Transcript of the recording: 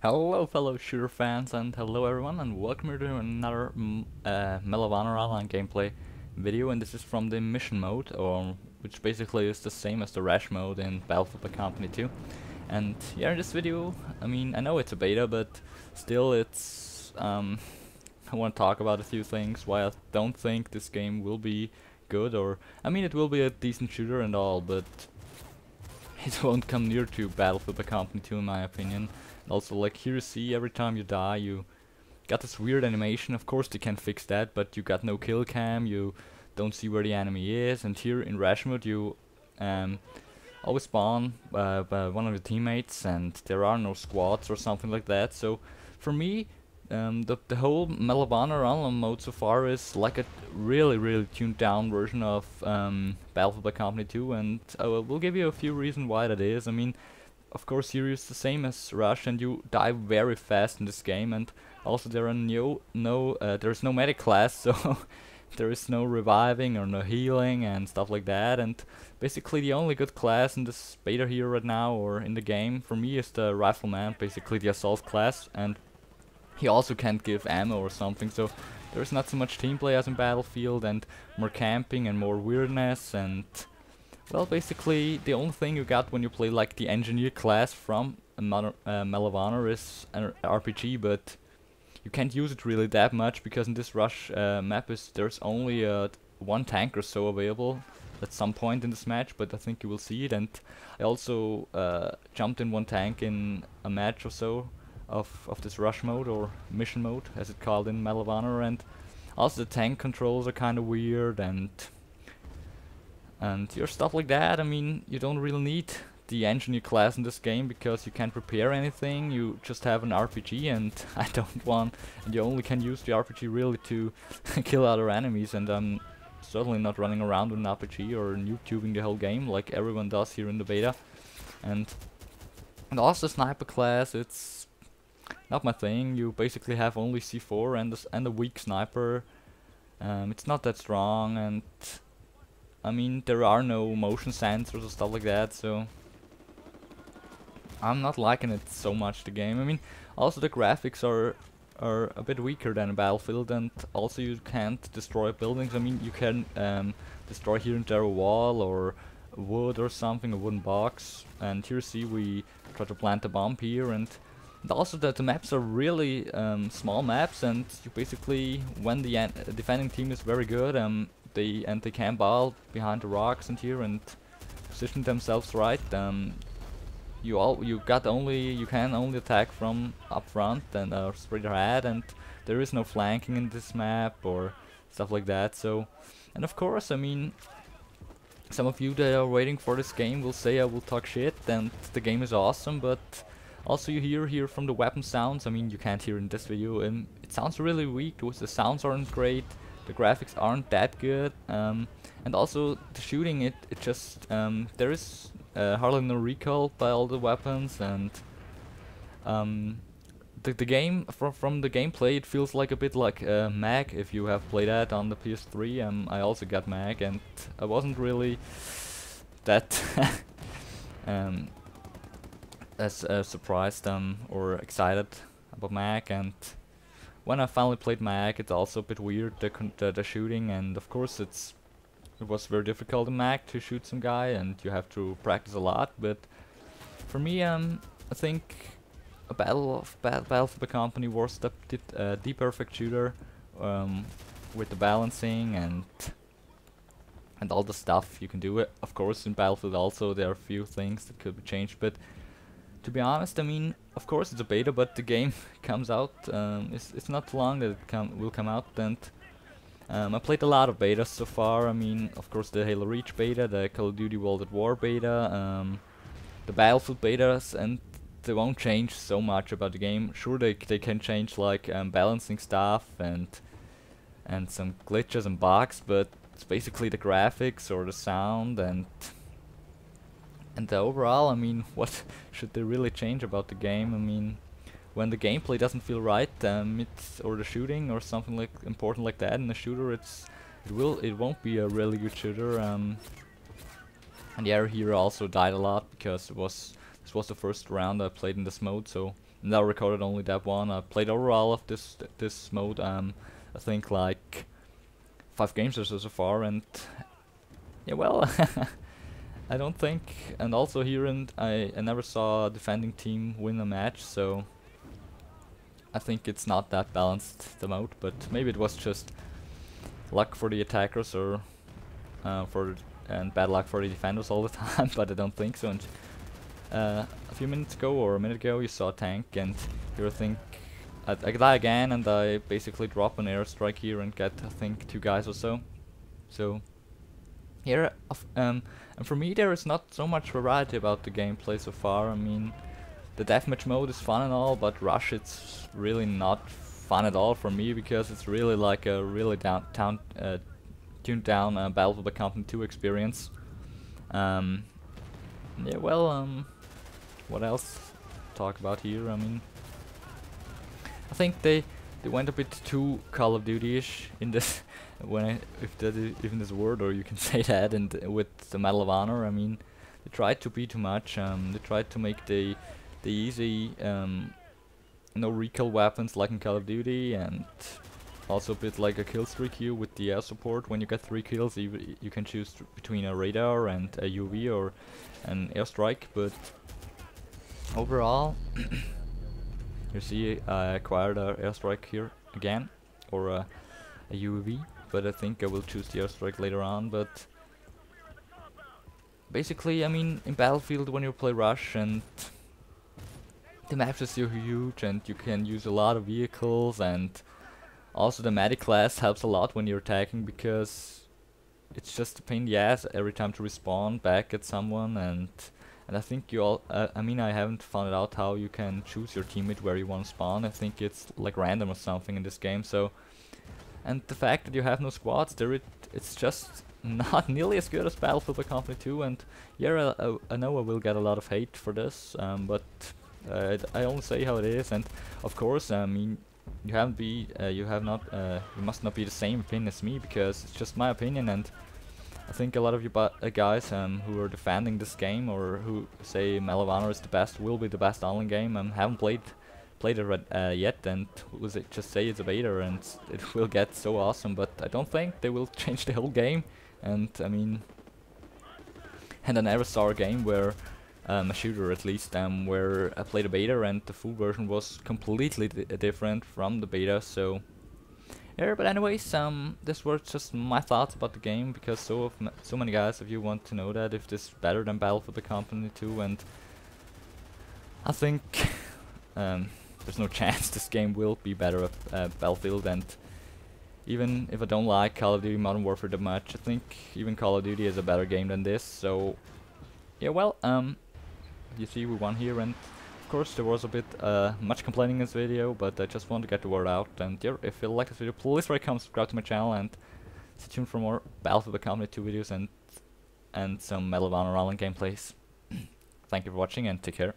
Hello fellow shooter fans and hello everyone and welcome here to another Medal of Honor Online gameplay video, and this is from the mission mode, or which basically is the same as the rush mode in Battlefield Company 2. And yeah, in this video, I know it's a beta, but still I want to talk about a few things why I don't think this game will be good, or it will be a decent shooter and all, but it won't come near to Battlefield Company 2 in my opinion. Also, like here you see, every time you die you got this weird animation. Of course they can fix that, but you got no kill cam, you don't see where the enemy is, and here in rush mode you always spawn by one of your teammates and there are no squads or something like that. So for me, the whole Medal of Honor online mode so far is like a really tuned down version of Battlefield Company 2, and I will give you a few reasons why that is. Of course, here is the same as Rush, and you die very fast in this game, and also there are there's no medic class, so there is no reviving or no healing and stuff like that. And basically, the only good class in this beta here right now, or in the game, for me, is the Rifleman, basically the assault class, and he also can't give ammo or something, so there's not so much team play as in Battlefield, and more camping and more weirdness. And well, basically, the only thing you got when you play like the engineer class from Medal of Honor is an RPG, but you can't use it really that much because in this rush map there's only one tank or so available at some point in this match, but I think you will see it. And I also jumped in one tank in a match or so of this rush mode, or mission mode as it's called in Medal of Honor, and also the tank controls are kind of weird and your stuff like that. You don't really need the engineer class in this game because you can't prepare anything. You just have an RPG, and I don't want. And you only can use the RPG really to kill other enemies. And I'm certainly not running around with an RPG or noob tubing the whole game like everyone does here in the beta. And also sniper class, it's not my thing. You basically have only C4 and a weak sniper. It's not that strong, and there are no motion sensors or stuff like that, so I'm not liking it so much, the game. Also the graphics are a bit weaker than Battlefield, and also you can't destroy buildings. You can destroy here and there a wall or wood or something, a wooden box. And here you see we try to plant a bomb here, and also the maps are really small maps, and you basically, when the defending team is very good, they camp out behind the rocks and here and position themselves right. You can only attack from up front and straight ahead, and there is no flanking in this map or stuff like that. So, and of course, some of you that are waiting for this game will say I will talk shit and the game is awesome, but also you hear from the weapon sounds. You can't hear in this video, and it sounds really weak. The sounds aren't great. The graphics aren't that good, and also the shooting, it just there is hardly no recoil by all the weapons, and the game from the gameplay, it feels like a bit like Mag, if you have played that on the PS3. I also got Mag, and I wasn't really that as surprised or excited about Mag. And when I finally played Mag, it's also a bit weird, the shooting, and of course it was very difficult in Mag to shoot some guy, and you have to practice a lot. But for me, I think a Battlefield Company was the perfect shooter, with the balancing and all the stuff you can do. It, of course, in Battlefield also there are a few things that could be changed, but to be honest, of course it's a beta, but the game comes out. It's not too long that it will come out, and I played a lot of betas so far. Of course the Halo Reach beta, the Call of Duty World at War beta, the Battlefield betas, and they won't change so much about the game. Sure, they can change like balancing stuff and some glitches and bugs, but it's basically the graphics or the sound and the overall. What should they really change about the game? When the gameplay doesn't feel right, or the shooting or something like important like that in a shooter, it won't be a really good shooter. And yeah, here I also died a lot because this was the first round I played in this mode, so and I recorded only that one. I played overall of this mode, I think like 5 games or so far, and yeah, well, I don't think, and also here I never saw a defending team win a match, so I think it's not that balanced, the mode, but maybe it was just luck for the attackers or and bad luck for the defenders all the time, but I don't think so. And a few minutes ago or a minute ago you saw a tank, and here I think I die again, and I basically drop an airstrike here and get I think 2 guys or so. So here, and for me there is not so much variety about the gameplay so far. I mean, the deathmatch mode is fun and all, but Rush it's really not fun at all for me, because it's really like a really tuned down Battle for the Company 2 experience. Yeah, well, what else to talk about here? I mean, I think they went a bit too Call of Duty-ish in this, if that is even this word, or you can say that, and with the Medal of Honor. I mean, they tried to be too much. They tried to make the easy no recoil weapons like in Call of Duty, and also a bit like a kill streak here with the air support. When you get 3 kills, you can choose between a radar and a UV or an airstrike. But overall, you see, I acquired an airstrike here again, or a UV, but I think I will choose the airstrike later on. But basically, I mean, in Battlefield when you play Rush, and the maps are so huge, and you can use a lot of vehicles, and also the medic class helps a lot when you're attacking, because it's just a pain in the ass every time to respawn back at someone, and I think you all, I mean, I haven't found out how you can choose your teammate where you want to spawn. I think it's like random or something in this game. So, and the fact that you have no squads there, it's just not nearly as good as Battlefield by Company 2. And yeah, I know I will get a lot of hate for this, but I only say how it is. And of course, I mean, you must not be the same opinion as me, because it's just my opinion. And I think a lot of you guys who are defending this game, or who say Medal of Honor is the best, will be the best online game, haven't played it yet, and will just say it's a beta and it will get so awesome. But I don't think they will change the whole game. And I mean, and I never saw a game where a shooter at least where I played a beta and the full version was completely different from the beta. So yeah, but anyways, this was just my thoughts about the game, because so many guys of you want to know that if this is better than Battle for the Company 2, and I think there's no chance this game will be better at Battlefield. And even if I don't like Call of Duty Modern Warfare that much, I think even Call of Duty is a better game than this. So yeah, well, you see we won here, and of course there was a bit much complaining in this video, but I just want to get the word out. And yeah, if you like this video, please subscribe to my channel, and stay tuned for more Battle for the Company 2 videos and some Medal of Honor online gameplays. Thank you for watching, and take care.